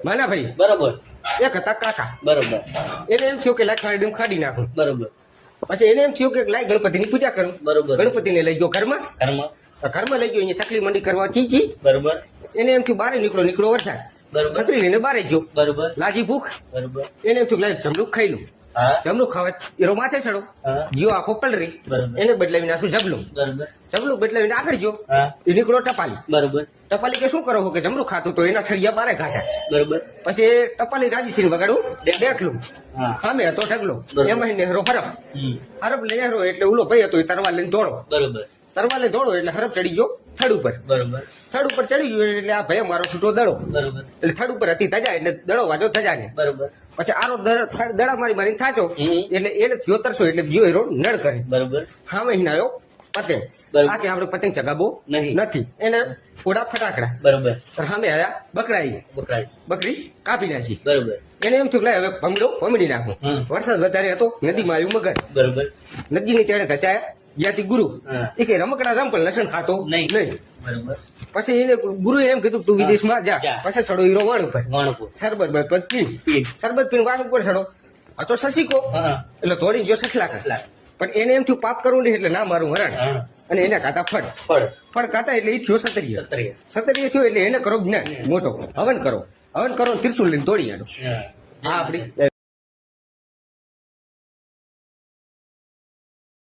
માનાભાઈ બરોબર. એક હતા કાકા. બરોબર. એને એમ થયું કે લાય ખાડી ખાડી નાખું. બરોબર. પછી એને એમ થયું કે લાય ગણપતિની પૂજા કરું. બરોબર. ગણપતિને લઈ ગયો ઘરમાં. ઘરમાં લઈ ગયો અહીંયા ચકલી મંડી કરવા ચીચી. બરોબર. એને એમ થયું બારે નીકળો વરસાદ. બરોબર. છત્રી લઈને બારે ગયો. બરોબર. લાજી ભૂખ. બરોબર. એને એમ થયું લાય જમરૂખ ખાઈ લઉં. હા. જમરૂખ ખાવા એરો માથે ચડો. હા. જીઓ આખો પલરી. બરોબર. એને બદલાવી નાખું જબલું. બરોબર. જબલું બદલાવીને આગળ ગયો. હા. એ નીકળો ટપાલી. બરોબર. ટપાલી કે શું કરો છો કે જમરૂખ ખાતું તો એના ઠળિયા બારે કાઢ્યા. બરોબર. પછી એ ટપાલી રાજી સિંહ વગાડું દેખલું. હા. સામે હતો ઢગલો. બરોબર. એમાં નેહરો હરફ. હમ. હરફ નેહરો એટલે ઓલો ભાઈ હતો એ તરવાર લઈને દોડો. બરોબર. તરવાર લઈને દોડો એટલે હરફ ચડી ગયો થડ ઉપર. બરોબર. થડ ઉપર ચડી ગયો એટલે આ ભાઈ મારો છૂટો દડો. બરોબર. એટલે થડ ઉપર હતી ધજા એટલે દડો વાજો ધજાને. બરોબર. પછી આરો દડા મારીને થાચો. હમ. એટલે એને થયો તરસો એટલે બીજો હીરો નડ કરે. બરોબર. સામે હિનાયો પતંગ. બરોબર. આ કે આપણે પતંગ ચગાવો નહીં. નથી એને થોડા ફટાકડા. બરોબર. સામે આયા બકરાઈ. બકરાઈ. બકરી કાપી નાખી. બરોબર. એને એમ થયું કે લાય હવે ભમડો ભમડી નાખું. હમ. વરસાદ વધારે હતો નદીમાં આવ્યું મગર. બરોબર. નદીની તેડે ધચાયા યાથી ગુરુ. હા. એ કે રમકડા રમ પણ લસણ ખાતો નહીં. નહીં. બરોબર. પછી એને ગુરુએ એમ કીધું તું વિદેશમાં જા. જા. પછી ચડો હીરો વાણ ઉપર. વાણકું. સરબત બરબત પી. પી. સરબત પીને વાણ ઉપર ચડો. આ તો સસીકો હા. એટલે દોડી ગયો સખલા સખલા. પણ એને એમ થયું પાપ કરવું નહીં એટલે ના મારું હરણ. હા. અને એને કાતા ફળ. ફળ કાતા એટલે એ થયો સતરીય. સત્તરીય. સતરીય થયો એટલે એને કરો જ્ઞાન મોટો હવન કરો. હવન કરો ત્રિશુલ લઈને દોડી આડો. હા. આ આપડી